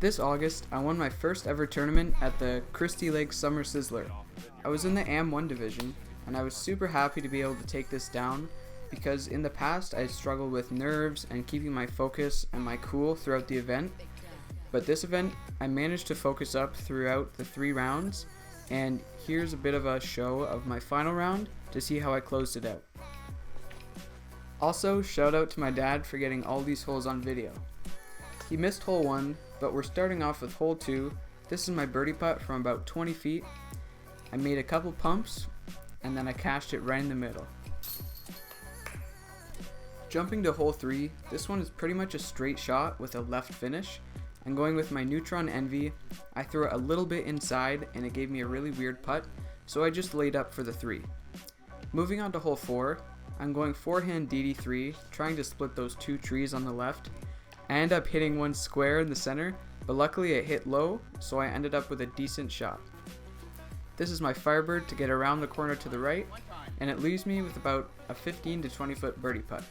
This August, I won my first ever tournament at the Christie Lake Summer Sizzler. I was in the AM1 division, and I was super happy to be able to take this down because in the past I had struggled with nerves and keeping my focus and my cool throughout the event. But this event, I managed to focus up throughout the 3 rounds, and here's a bit of a show of my final round to see how I closed it out. Also, shout out to my dad for getting all these holes on video. He missed hole 1, but we're starting off with hole 2. This is my birdie putt from about 20 feet. I made a couple pumps, and then I cashed it right in the middle. Jumping to hole 3, this one is pretty much a straight shot with a left finish. I'm going with my Neutron Envy. I threw it a little bit inside and it gave me a really weird putt, so I just laid up for the 3. Moving on to hole 4, I'm going forehand DD3, trying to split those 2 trees on the left. I ended up hitting one square in the center, but luckily it hit low, so I ended up with a decent shot. This is my Firebird to get around the corner to the right, and it leaves me with about a 15 to 20 foot birdie putt.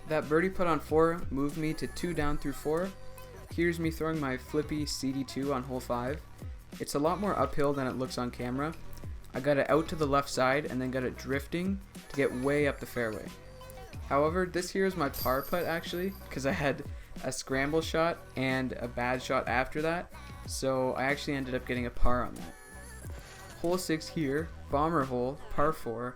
That birdie putt on 4 moved me to 2 down through 4. Here's me throwing my flippy CD2 on hole 5. It's a lot more uphill than it looks on camera. I got it out to the left side and then got it drifting to get way up the fairway. However, this here is my par putt actually, because I had a scramble shot and a bad shot after that, so I actually ended up getting a par on that. Hole 6 here, bomber hole, par 4.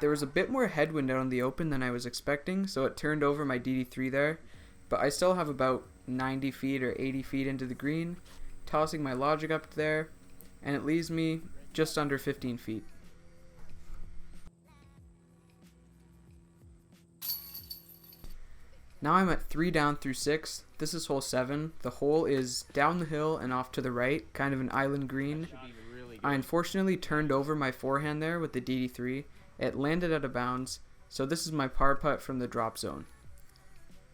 There was a bit more headwind out on the open than I was expecting, so it turned over my DD3 there, but I still have about 90 feet or 80 feet into the green, tossing my logic up there, and it leaves me just under 15 feet. Now I'm at 3 down through 6. This is hole 7. The hole is down the hill and off to the right, kind of an island green. I unfortunately turned over my forehand there with the DD3. It landed out of bounds, so this is my par putt from the drop zone.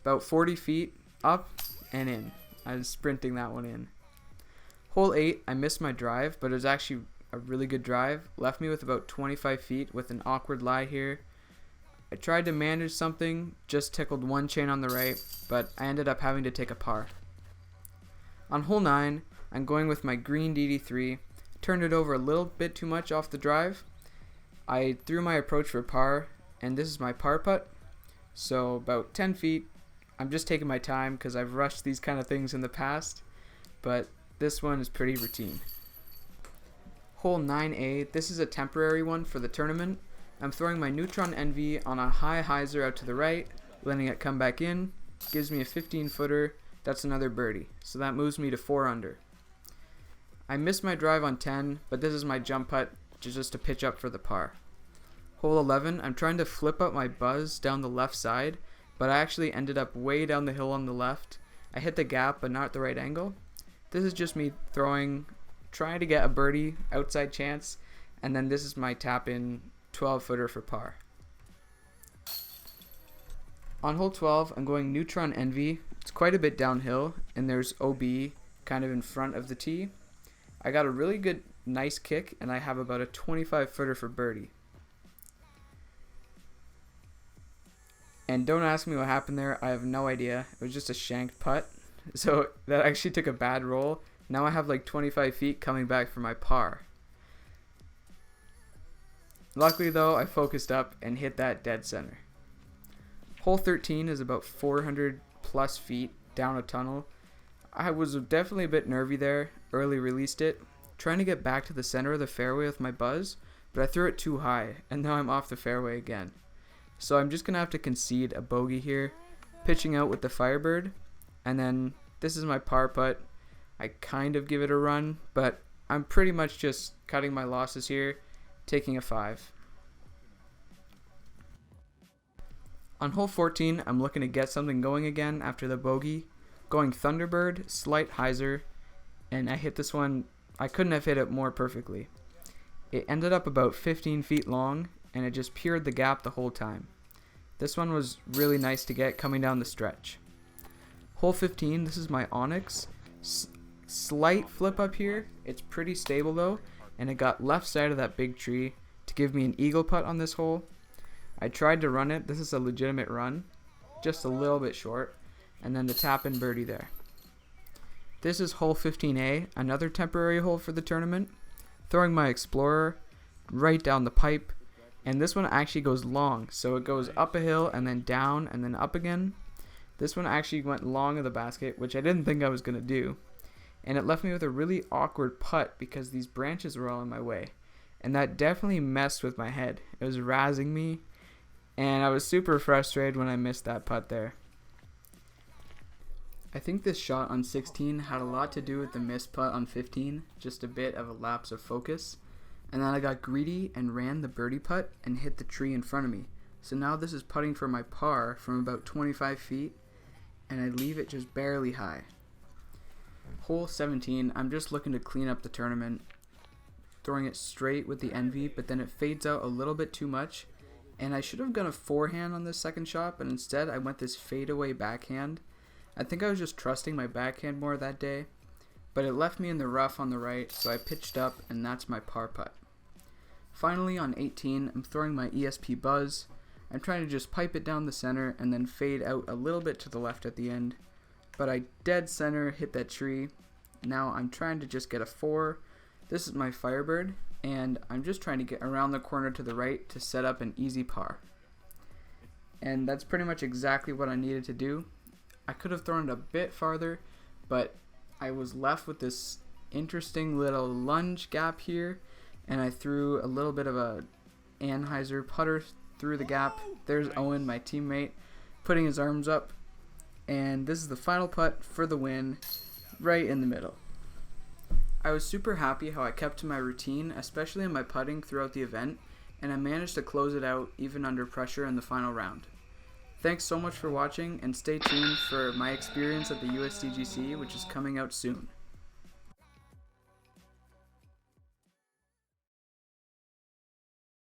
About 40 feet, up and in. I was sprinting that one in. Hole 8, I missed my drive, but it was actually a really good drive. Left me with about 25 feet with an awkward lie here. I tried to manage something, just tickled one chain on the right, but I ended up having to take a par. On hole 9, I'm going with my green DD3. Turned it over a little bit too much off the drive. I threw my approach for par, and this is my par putt. So about 10 feet. I'm just taking my time because I've rushed these kind of things in the past, but this one is pretty routine. Hole 9A, this is a temporary one for the tournament. I'm throwing my Neutron Envy on a high hyzer out to the right, letting it come back in. Gives me a 15 footer. That's another birdie, so that moves me to 4 under. I missed my drive on 10, but this is my jump putt just to pitch up for the par. Hole 11, I'm trying to flip up my buzz down the left side, but I actually ended up way down the hill on the left. I hit the gap, but not at the right angle. This is just me trying to get a birdie outside chance, and then this is my tap in 12 footer for par. On hole 12, I'm going Neutron Envy. It's quite a bit downhill, and there's OB kind of in front of the tee. I got a really good, nice kick, and I have about a 25 footer for birdie. And don't ask me what happened there. I have no idea. It was just a shanked putt. So that actually took a bad roll. Now I have like 25 feet coming back for my par. Luckily though, I focused up and hit that dead center. Hole 13 is about 400 plus feet down a tunnel. I was definitely a bit nervy there. Early released it. Trying to get back to the center of the fairway with my buzz, but I threw it too high, and now I'm off the fairway again. So I'm just going to have to concede a bogey here, pitching out with the Firebird, and then this is my par putt. I kind of give it a run, but I'm pretty much just cutting my losses here, taking a 5. On hole 14, I'm looking to get something going again after the bogey, going Thunderbird, slight hyzer, and I hit this one. I couldn't have hit it more perfectly. It ended up about 15 feet long, and it just peered the gap the whole time. This one was really nice to get coming down the stretch. Hole 15, this is my Onyx. Slight flip up here. It's pretty stable though, and it got left side of that big tree to give me an eagle putt on this hole. I tried to run it. This is a legitimate run, just a little bit short, and then the tap in birdie there. This is hole 15A, another temporary hole for the tournament. Throwing my Explorer right down the pipe, and this one actually goes long, so it goes up a hill and then down and then up again. This one actually went long of the basket, which I didn't think I was going to do, and it left me with a really awkward putt because these branches were all in my way, and that definitely messed with my head. It was razzing me, and I was super frustrated when I missed that putt there. I think this shot on 16 had a lot to do with the missed putt on 15, just a bit of a lapse of focus. And then I got greedy and ran the birdie putt and hit the tree in front of me. So now this is putting for my par from about 25 feet, and I leave it just barely high. Hole 17, I'm just looking to clean up the tournament, throwing it straight with the envy, but then it fades out a little bit too much, and I should have gone a forehand on this second shot, but instead I went this fadeaway backhand. I think I was just trusting my backhand more that day, but it left me in the rough on the right, so I pitched up, and that's my par putt. Finally, on 18, I'm throwing my ESP Buzz. I'm trying to just pipe it down the center and then fade out a little bit to the left at the end, but I dead center hit that tree. Now I'm trying to just get a 4. This is my Firebird, and I'm just trying to get around the corner to the right to set up an easy par. And that's pretty much exactly what I needed to do. I could have thrown it a bit farther, but I was left with this interesting little lunge gap here, and I threw a little bit of a Anheuser putter through the gap. There's Owen, my teammate, putting his arms up, and this is the final putt for the win, right in the middle. I was super happy how I kept to my routine, especially in my putting throughout the event, and I managed to close it out even under pressure in the final round. Thanks so much for watching, and stay tuned for my experience at the USDGC, which is coming out soon.